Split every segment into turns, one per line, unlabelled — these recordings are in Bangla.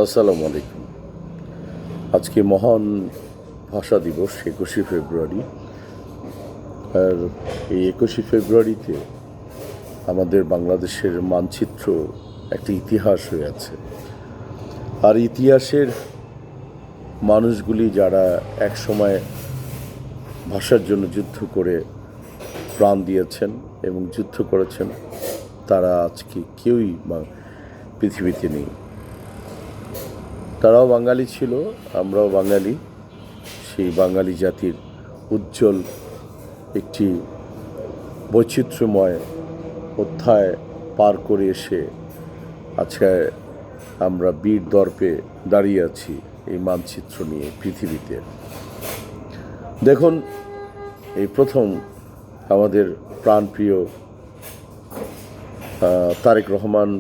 আসসালামু আলাইকুম। আজকে মহান ভাষা দিবস ২১শে ফেব্রুয়ারি। আর এই ২১শে ফেব্রুয়ারিতে আমাদের বাংলাদেশের মানচিত্র একটা ইতিহাস হয়ে আছে। আর ইতিহাসের মানুষগুলি যারা একসময় ভাষার জন্য যুদ্ধ করে প্রাণ দিয়েছেন এবং যুদ্ধ করেছেন, তারা আজকে কেউই পৃথিবীতে নেই। তারাও বাঙালি ছিল, আমরাও বাঙালি। সেই বাঙালি জাতির উজ্জ্বল একটি বৈচিত্র্যময় অধ্যায় পার করে এসে আজকে আমরা বীর দর্পে দাঁড়িয়ে আছি এই মানচিত্র নিয়ে পৃথিবীতে। দেখুন, এই প্রথম আমাদের প্রাণপ্রিয় তারেক রহমান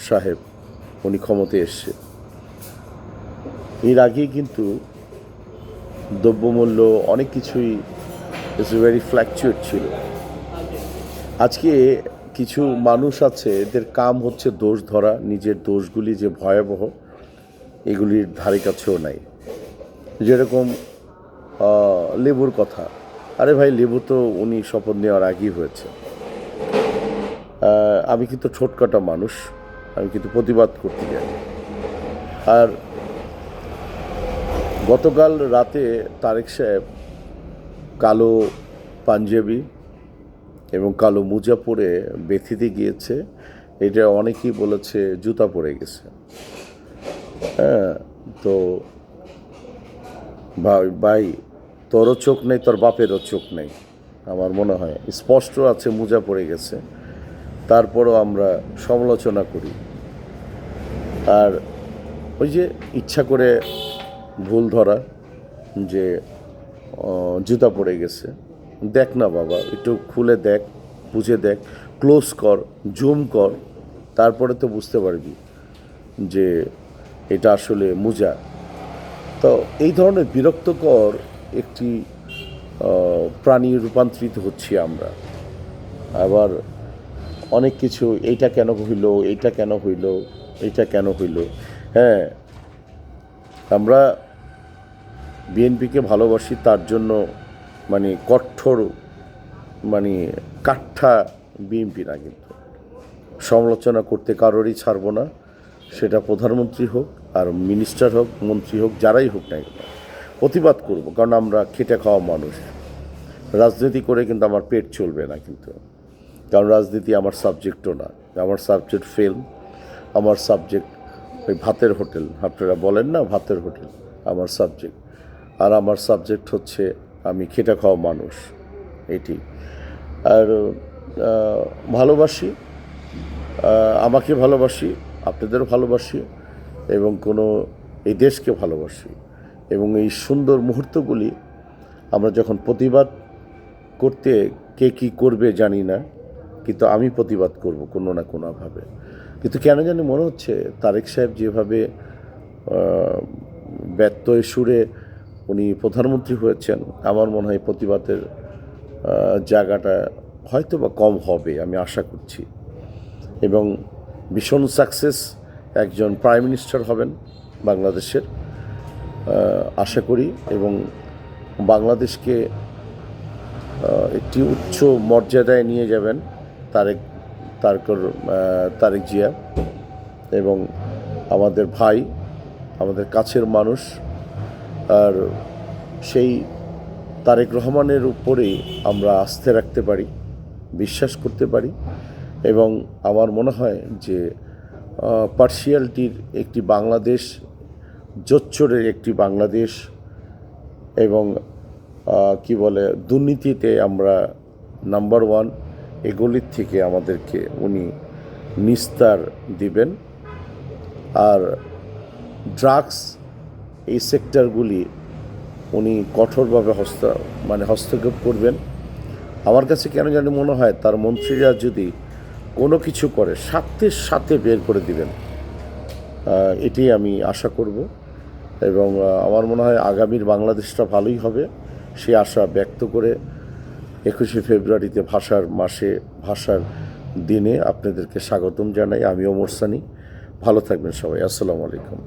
সাহেব উনি ক্ষমতায় এসছে। এর আগেই কিন্তু দ্রব্যমূল্য অনেক কিছুই ভেরি ফ্ল্যাকচুয়েট ছিল। আজকে কিছু মানুষ আছে, এদের কাম হচ্ছে দোষ ধরা, নিজের দোষগুলি যে ভয়াবহ এগুলির ধারে কাছেও নাই। যেরকম লেবুর কথা, আরে ভাই, লেবু তো উনি শপথ নেওয়ার আগেই হয়েছে। আমি কিন্তু ছোটকাটা মানুষ, আমি কিন্তু প্রতিবাদ করতে জানি। আর গতকাল রাতে তারেক সাহেব কালো পাঞ্জাবি এবং কালো মোজা পরে বেথিতে গিয়েছে। এটা অনেকেই বলেছে জুতা পরে গেছে। হ্যাঁ, তো ভাই, তোরও চোখ নেই, তোর বাপেরও চোখ নেই। আমার মনে হয় স্পষ্ট আছে মোজা পরে গেছে, তারপরও আমরা সমালোচনা করি। আর ওই যে ইচ্ছা করে ভুল ধরা যে জুতা পড়ে গেছে, দেখ না বাবা, একটু খুলে দেখ, বুঝে দেখ, ক্লোজ কর, জুম কর, তারপরে তো বুঝতে পারবি যে এটা আসলে মোজা। তো এই ধরনের বিরক্তকর একটি প্রাণী রূপান্তরিত হচ্ছি আমরা। আবার অনেক কিছু, এইটা কেন হইল, এইটা কেন হইল, এইটা কেন হইল। হ্যাঁ, আমরা বিএনপিকে ভালোবাসি, তার জন্য কঠোর কাঠা বিএনপি না, কিন্তু সমালোচনা করতে কারোরই ছাড়ব না। সেটা প্রধানমন্ত্রী হোক, আর মিনিস্টার হোক, মন্ত্রী হোক, যারাই হোক না, প্রতিবাদ করব। কারণ আমরা খেটে খাওয়া মানুষ। রাজনীতি করে কিন্তু আমার পেট চলবে না, কিন্তু কারণ রাজনীতি আমার সাবজেক্টও না। আমার সাবজেক্ট ফিল্ম, আমার সাবজেক্ট ওই ভাতের হোটেল, আপনারা বলেন না ভাতের হোটেল, আমার সাবজেক্ট। আর আমার সাবজেক্ট হচ্ছে আমি খেটে খাওয়া মানুষ, এটি। আর ভালোবাসি, আমাকে ভালোবাসি, আপনাদেরও ভালোবাসি, এবং এই দেশকে ভালোবাসি। এবং এই সুন্দর মুহূর্তগুলি আমরা যখন প্রতিবাদ করতে, কে কী করবে জানি না, কিন্তু আমি প্রতিবাদ করব কোনো না কোনোভাবে। কিন্তু কেন জানি মনে হচ্ছে তারেক সাহেব যেভাবে ব্যত্যয় সুরে উনি প্রধানমন্ত্রী হয়েছেন, আমার মনে হয় প্রতিবাদের জায়গাটা হয়তো বা কম হবে, আমি আশা করছি। এবং ভীষণ সাকসেস একজন প্রাইম মিনিস্টার হবেন বাংলাদেশের, আশা করি। এবং বাংলাদেশকে একটি উচ্চ মর্যাদায় নিয়ে যাবেন তারেক জিয়া। এবং আমাদের ভাই, আমাদের কাছের মানুষ। আর সেই তারেক রহমানের উপরেই আমরা আস্থা রাখতে পারি, বিশ্বাস করতে পারি। এবং আমার মনে হয় যে পার্শিয়ালিটির একটি বাংলাদেশ, জোচ্চোরের একটি বাংলাদেশ, এবং কি বলে, দুর্নীতিতে আমরা নাম্বার 1, এগুলির থেকে আমাদেরকে উনি নিস্তার দিবেন। আর ড্রাগস, এই সেক্টরগুলি উনি কঠোরভাবে হস্তক্ষেপ করবেন। আমার কাছে কেন জানি মনে হয় তার মন্ত্রীরা যদি কোনো কিছু করে সাথে সাথে বের করে দিবেন, এটি আমি আশা করব। এবং আমার মনে হয় আগামীর বাংলাদেশটা ভালোই হবে, সে আশা ব্যক্ত করে ২১শে ফেব্রুয়ারিতে ভাষার মাসে, ভাষার দিনে আপনাদেরকে স্বাগতম জানাই। আমি ওমর সানী। ভালো থাকবেন সবাই। আসসালামু আলাইকুম।